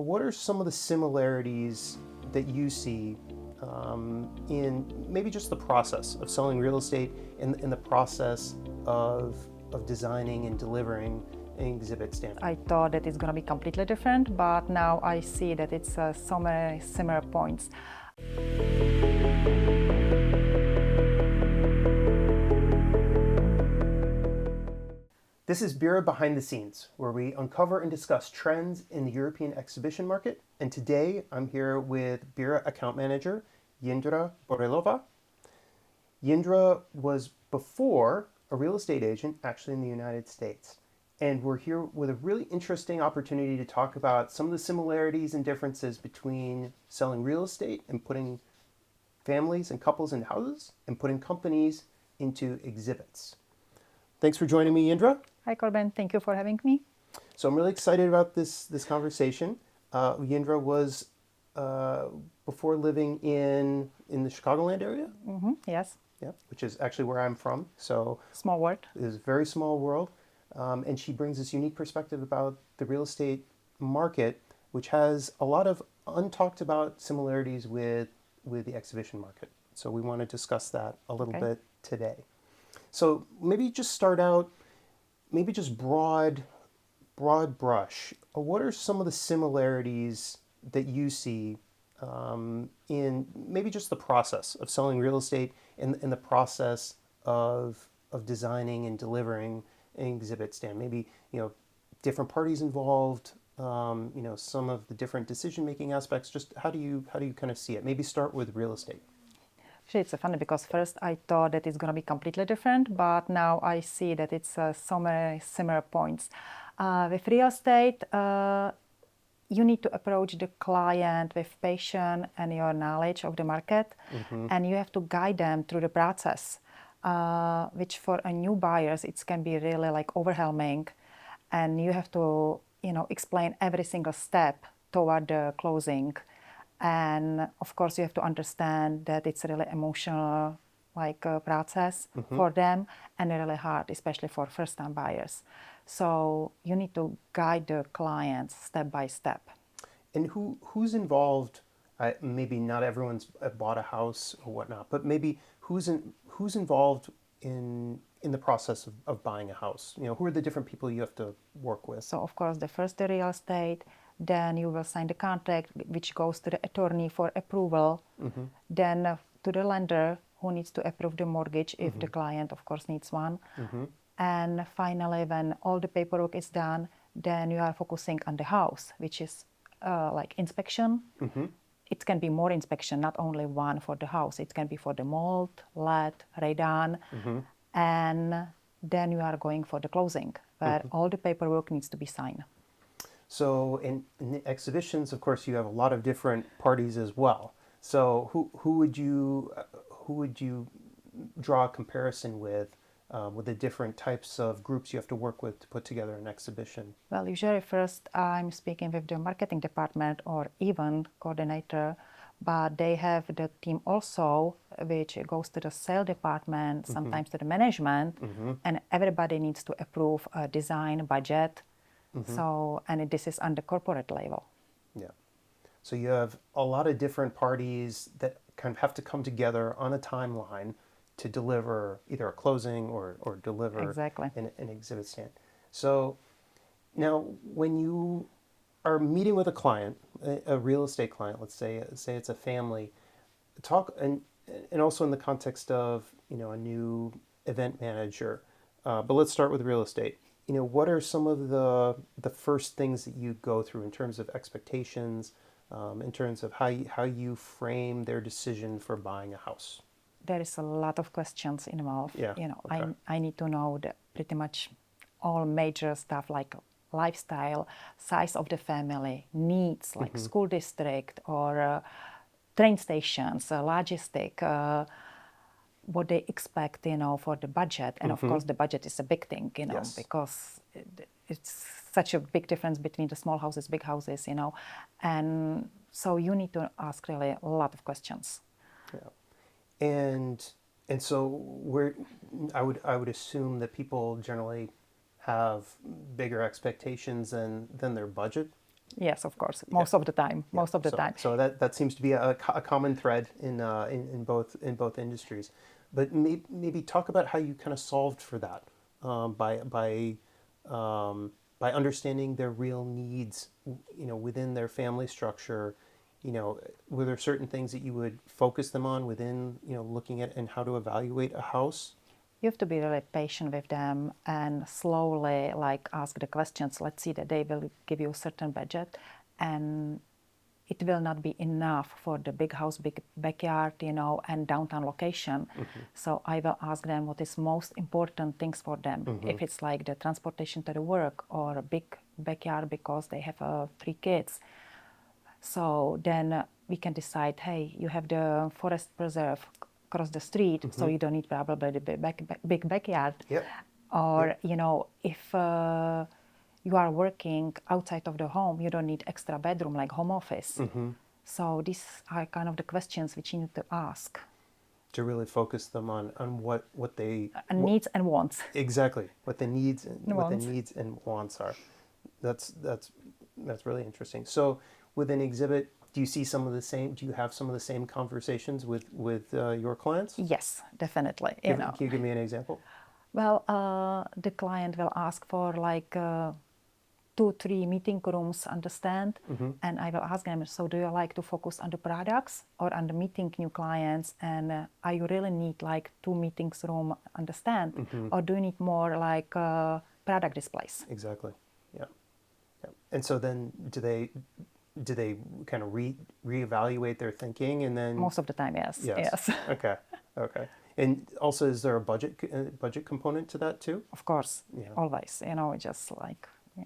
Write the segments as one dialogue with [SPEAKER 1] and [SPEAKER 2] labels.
[SPEAKER 1] what are some of the similarities that you see in maybe just the process of selling real estate and in the process of designing and delivering an exhibit stand?
[SPEAKER 2] I thought that it's going to be completely different, but now I see that it's so many similar points.
[SPEAKER 1] This is Bira Behind the Scenes, where we uncover and discuss trends in the European exhibition market. And today I'm here with Bira account manager, Jindra Bouřilová. Jindra was before a real estate agent actually in the United States. And we're here with a really interesting opportunity to talk about some of the similarities and differences between selling real estate and putting families and couples in houses and putting companies into exhibits. Thanks for joining me, Jindra.
[SPEAKER 2] Hi, Corbin. Thank you for having me.
[SPEAKER 1] So I'm really excited about this conversation. Jindra was before living in the Chicagoland area.
[SPEAKER 2] Mm-hmm. Yes.
[SPEAKER 1] Yeah, which is actually where I'm from. So
[SPEAKER 2] small world.
[SPEAKER 1] It is a very small world, and she brings this unique perspective about the real estate market, which has a lot of untalked about similarities with the exhibition market. So we want to discuss that a little bit today. So maybe just start out, maybe just broad brush. What are some of the similarities that you see in maybe just the process of selling real estate and in the process of designing and delivering an exhibit stand? Maybe, different parties involved, some of the different decision-making aspects. Just how do you kind of see it? Maybe start with real estate.
[SPEAKER 2] Actually, it's funny because first I thought that it's going to be completely different, but now I see that it's so many similar points. With real estate, you need to approach the client with patience and your knowledge of the market, and you have to guide them through the process, which for a new buyers, it can be really like overwhelming, and you have to, explain every single step toward the closing. And of course, you have to understand that it's a really emotional process for them and really hard, especially for first-time buyers. So you need to guide the clients step by step.
[SPEAKER 1] And who's involved? Maybe not everyone's bought a house or whatnot, but maybe who's involved in the process of buying a house? Who are the different people you have to work with?
[SPEAKER 2] So of course, the first the real estate. Then you will sign the contract, which goes to the attorney for approval. Then to the lender, who needs to approve the mortgage if the client, of course, needs one. And finally, when all the paperwork is done, then you are focusing on the house, which is like inspection. It can be more inspection, not only one for the house. It can be for the mold, lead, radon. And then you are going for the closing, where all the paperwork needs to be signed.
[SPEAKER 1] So in the exhibitions, of course, you have a lot of different parties as well. So who would you draw a comparison with the different types of groups you have to work with to put together an exhibition?
[SPEAKER 2] Well, usually first I'm speaking with the marketing department or event coordinator, but they have the team also, which goes to the sales department, sometimes to the management, and everybody needs to approve a design budget. So, and this is on the corporate level.
[SPEAKER 1] Yeah. So you have a lot of different parties that kind of have to come together on a timeline to deliver either a closing or deliver an exhibit stand. So now when you are meeting with a client, a real estate client, let's say it's a family, talk and also in the context of, a new event manager, but let's start with real estate. What are some of the first things that you go through in terms of expectations, in terms of how you frame their decision for buying a house?
[SPEAKER 2] There is a lot of questions involved.
[SPEAKER 1] Yeah.
[SPEAKER 2] I need to know pretty much all major stuff like lifestyle, size of the family, needs like school district or train stations, logistic, what they expect, for the budget. And of course, the budget is a big thing, because it's such a big difference between the small houses, big houses, And so you need to ask really a lot of questions.
[SPEAKER 1] Yeah. And so I would assume that people generally have bigger expectations than their budget.
[SPEAKER 2] Yes, of course. Most of the time. Most of the time.
[SPEAKER 1] So that seems to be a common thread in both industries. But maybe talk about how you kind of solved for that by understanding their real needs, within their family structure. Were there certain things that you would focus them on within, looking at and how to evaluate a house?
[SPEAKER 2] You have to be really patient with them and slowly ask the questions. Let's see that they will give you a certain budget, and it will not be enough for the big house, big backyard, and downtown location. So I will ask them what is most important things for them. If it's like the transportation to the work or a big backyard because they have 3 kids. So then we can decide, hey, you have the forest preserve across the street, so you don't need probably the big backyard.
[SPEAKER 1] Yep.
[SPEAKER 2] Or, if you are working outside of the home, you don't need extra bedroom like home office. So these are kind of the questions which you need to ask.
[SPEAKER 1] To really focus them on what they
[SPEAKER 2] needs and wants.
[SPEAKER 1] Exactly, what the needs and wants are. That's really interesting. So with an exhibit, do you have some of the same conversations with your clients?
[SPEAKER 2] Yes, definitely.
[SPEAKER 1] Can you give me an example?
[SPEAKER 2] Well, the client will ask for 2-3 meeting rooms, understand? And I will ask them, so do you like to focus on the products or on the meeting new clients? And are you really need 2 meetings room, understand? Or do you need more product displays?
[SPEAKER 1] Exactly. Yeah. And so then do they kind of reevaluate their thinking and then?
[SPEAKER 2] Most of the time, yes. Yes.
[SPEAKER 1] Okay. And also, is there a budget component to that too?
[SPEAKER 2] Of course.
[SPEAKER 1] Yeah.
[SPEAKER 2] Always. Just yeah.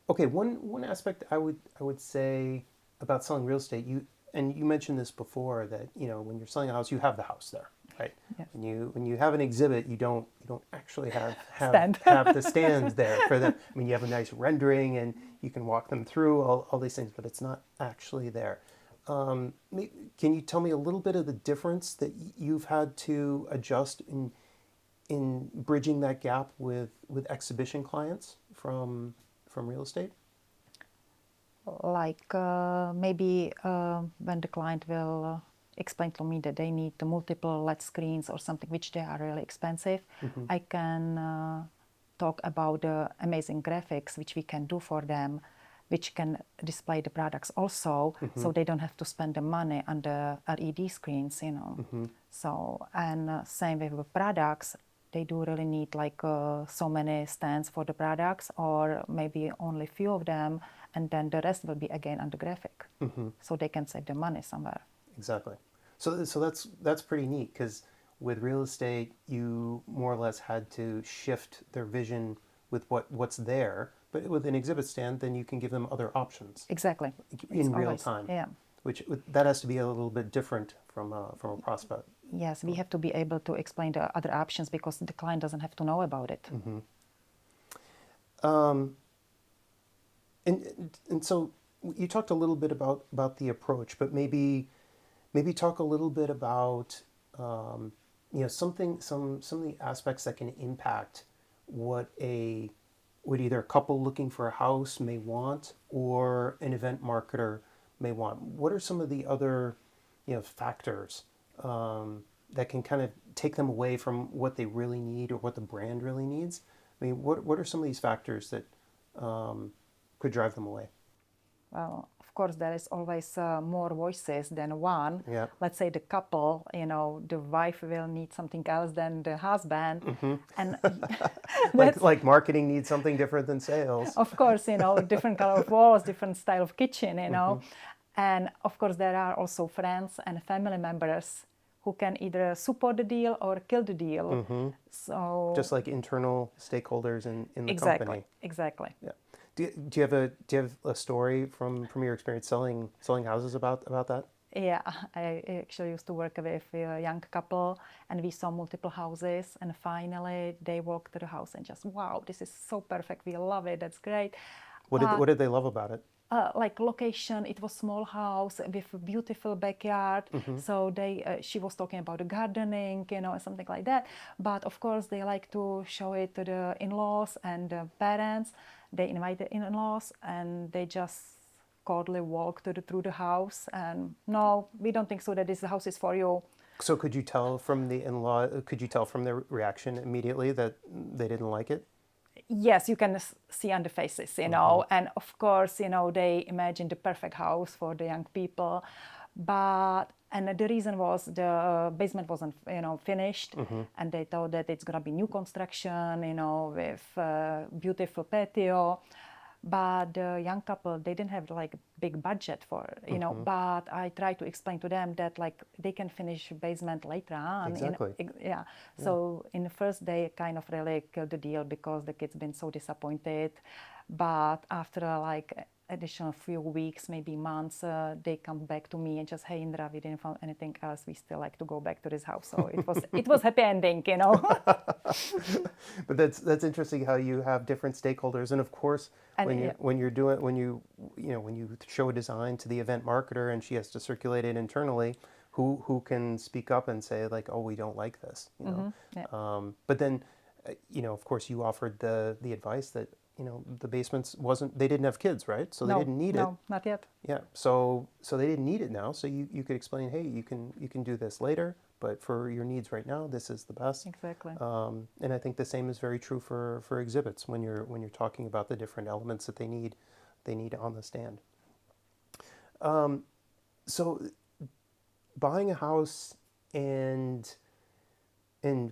[SPEAKER 1] Okay. One aspect I would say about selling real estate, you mentioned this before, that when you're selling a house, you have the house there, right?
[SPEAKER 2] Yes.
[SPEAKER 1] When you have an exhibit, you don't actually have
[SPEAKER 2] Stand.
[SPEAKER 1] the stands there for them. I mean, you have a nice rendering and you can walk them through all these things, but it's not actually there. Can you tell me a little bit of the difference that you've had to adjust in bridging that gap with exhibition clients from real estate?
[SPEAKER 2] Maybe when the client will explain to me that they need the multiple LED screens or something which they are really expensive, I can talk about the amazing graphics which we can do for them, which can display the products also, so they don't have to spend the money on the LED screens, So, and same with the products, they do really need so many stands for the products, or maybe only few of them, and then the rest will be again on the graphic, so they can save the money somewhere.
[SPEAKER 1] Exactly. So that's pretty neat, because with real estate, you more or less had to shift their vision with what's there. But with an exhibit stand, then you can give them other options.
[SPEAKER 2] Exactly.
[SPEAKER 1] In real time.
[SPEAKER 2] Yeah.
[SPEAKER 1] That has to be a little bit different from a prospect.
[SPEAKER 2] Yes, we have to be able to explain the other options because the client doesn't have to know about it.
[SPEAKER 1] And so you talked a little bit about the approach, but maybe talk a little bit about some of the aspects that can impact what either a couple looking for a house may want or an event marketer may want. What are some of the other factors that can kind of take them away from what they really need or what the brand really needs? I mean, what are some of these factors that could drive them away?
[SPEAKER 2] Well, of course, there is always more voices than one.
[SPEAKER 1] Yeah.
[SPEAKER 2] Let's say the couple, the wife will need something else than the husband. And
[SPEAKER 1] like marketing needs something different than sales.
[SPEAKER 2] Of course, different color of walls, different style of kitchen, And of course, there are also friends and family members who can either support the deal or kill the deal. So
[SPEAKER 1] just like internal stakeholders in the company.
[SPEAKER 2] Exactly.
[SPEAKER 1] Yeah. Do you have a story from your experience selling houses about that?
[SPEAKER 2] Yeah, I actually used to work with a young couple, and we saw multiple houses, and finally they walked to the house and just, wow, this is so perfect. We love it. That's great.
[SPEAKER 1] What did they love about it?
[SPEAKER 2] like location. It was small house with a beautiful backyard. So she was talking about the gardening, something like that. But of course, they like to show it to the in-laws and the parents. They invite the in-laws, and they just coldly walk through the house. And no, we don't think so that this house is for you.
[SPEAKER 1] So could you tell from the in-law? Could you tell from their reaction immediately that they didn't like it?
[SPEAKER 2] Yes, you can see on the faces, and of course, they imagine the perfect house for the young people. And the reason was the basement wasn't, finished, and they thought that it's gonna be new construction, with beautiful patio. But the young couple, they didn't have like big budget for, but I tried to explain to them that like they can finish basement later on.
[SPEAKER 1] Exactly.
[SPEAKER 2] So in the first day, kind of really killed the deal because the kids been so disappointed. But after like additional few weeks, maybe months, they come back to me and just, hey Indra, we didn't find anything else. We still like to go back to this house. So it was happy ending,
[SPEAKER 1] But that's interesting how you have different stakeholders, and of course, when you show a design to the event marketer and she has to circulate it internally, who can speak up and say like, oh, we don't like this, But then, of course, you offered the advice that the basements they didn't have kids, right? So they didn't need it.
[SPEAKER 2] No, not yet.
[SPEAKER 1] Yeah. So they didn't need it now. So you could explain, hey, you can do this later, but for your needs right now, this is the best.
[SPEAKER 2] Exactly.
[SPEAKER 1] And I think the same is very true for exhibits when you're talking about the different elements that they need on the stand. So buying a house and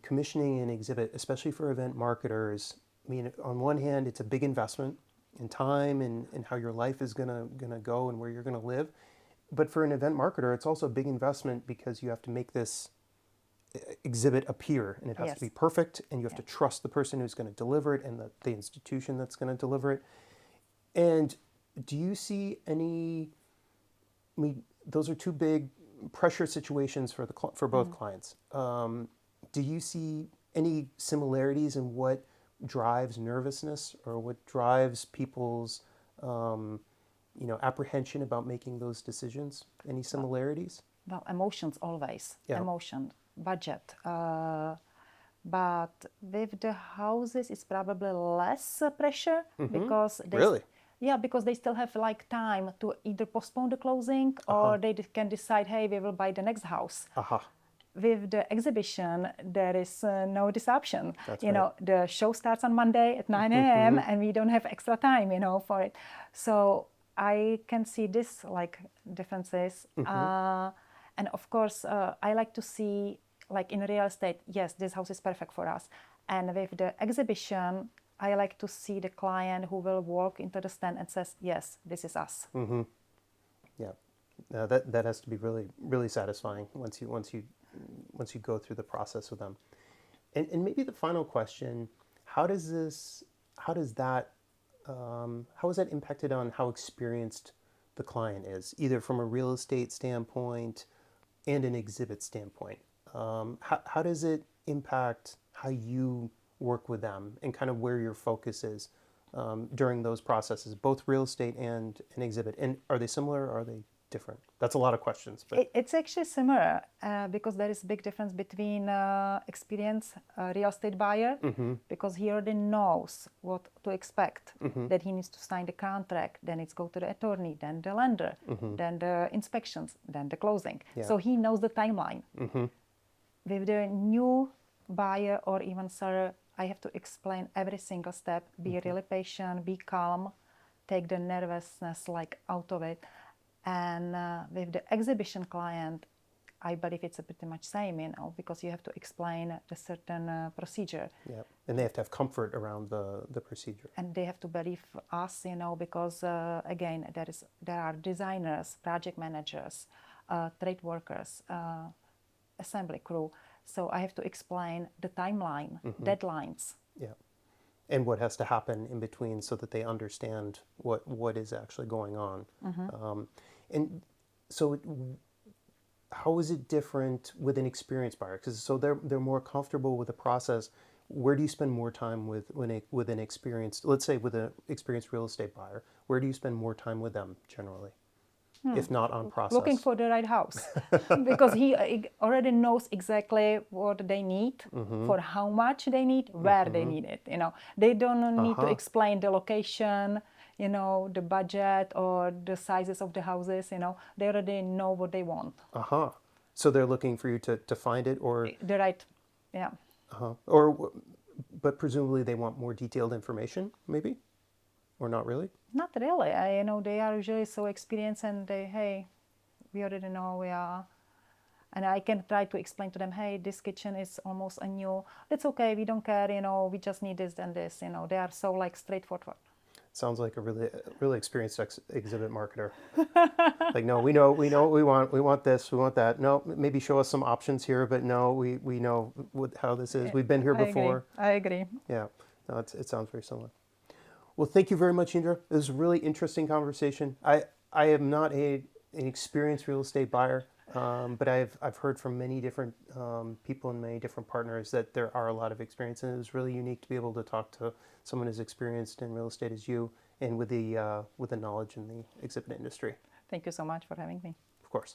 [SPEAKER 1] commissioning an exhibit, especially for event marketers, I mean, on one hand, it's a big investment in time and how your life is gonna go and where you're gonna live. But for an event marketer, it's also a big investment because you have to make this exhibit appear, and it has to be perfect, and you have to trust the person who's going to deliver it and the institution that's going to deliver it. And do you see any? I mean, those are two big pressure situations for both clients. Do you see any similarities in what drives nervousness or what drives people's apprehension about making those decisions? Any similarities?
[SPEAKER 2] Well, emotions always.
[SPEAKER 1] Yeah.
[SPEAKER 2] Emotion, budget. But with the houses, it's probably less pressure because they
[SPEAKER 1] Really?
[SPEAKER 2] Yeah, because they still have like time to either postpone the closing or they can decide, hey, we will buy the next house. With the exhibition, there is no disruption.
[SPEAKER 1] That's
[SPEAKER 2] The show starts on Monday at 9 a.m. and we don't have extra time, for it. So I can see this like differences. And of course, I like to see, like in real estate, yes, this house is perfect for us. And with the exhibition, I like to see the client who will walk into the stand and says, yes, this is us.
[SPEAKER 1] Yeah, that has to be really, really satisfying once you go through the process with them. And maybe the final question: how is that impacted on how experienced the client is, either from a real estate standpoint and an exhibit standpoint? How does it impact how you work with them and kind of where your focus is during those processes, both real estate and an exhibit? And are they similar or are they different? That's a lot of questions. But
[SPEAKER 2] it's actually similar because there is a big difference between experienced real estate buyer because he already knows what to expect, that he needs to sign the contract, then it's go to the attorney, then the lender, then the inspections, then the closing. So he knows the timeline. With the new buyer or even seller, I have to explain every single step, be really patient, be calm, take the nervousness like out of it. And with the exhibition client, I believe it's a pretty much same, because you have to explain the certain procedure.
[SPEAKER 1] Yeah, and they have to have comfort around the procedure.
[SPEAKER 2] And they have to believe us, because again, there are designers, project managers, trade workers, assembly crew. So I have to explain the timeline, deadlines.
[SPEAKER 1] Yeah, and what has to happen in between so that they understand what is actually going on. And so how is it different with an experienced buyer? Because so they're more comfortable with the process Where do you spend more time with an experienced, let's say with an experienced real estate buyer? Where do you spend more time with them generally, if not on process?
[SPEAKER 2] Looking for the right house because he already knows exactly what they need, for how much they need, where they need it. They don't need to explain the location, the budget or the sizes of the houses. They already know what they want.
[SPEAKER 1] So they're looking for you to find it, or
[SPEAKER 2] the right, yeah.
[SPEAKER 1] But presumably they want more detailed information, maybe, or not really.
[SPEAKER 2] Not really. They are usually so experienced, and hey, we already know we are. And I can try to explain to them, hey, this kitchen is almost a new. That's okay. We don't care. We just need this and this. They are so straightforward.
[SPEAKER 1] Sounds like a really experienced exhibit marketer. Like, no, we know what we want. We want this. We want that. No, maybe show us some options here, but no, we know how this is. We've been here before.
[SPEAKER 2] I agree.
[SPEAKER 1] Yeah, no, it sounds very similar. Well, thank you very much, Jindra. This was a really interesting conversation. I am not an experienced real estate buyer, but I've heard from many different people and many different partners that there are a lot of experience, and it was really unique to be able to talk to someone as experienced in real estate as you, and with the knowledge in the exhibit industry.
[SPEAKER 2] Thank you so much for having me.
[SPEAKER 1] Of course.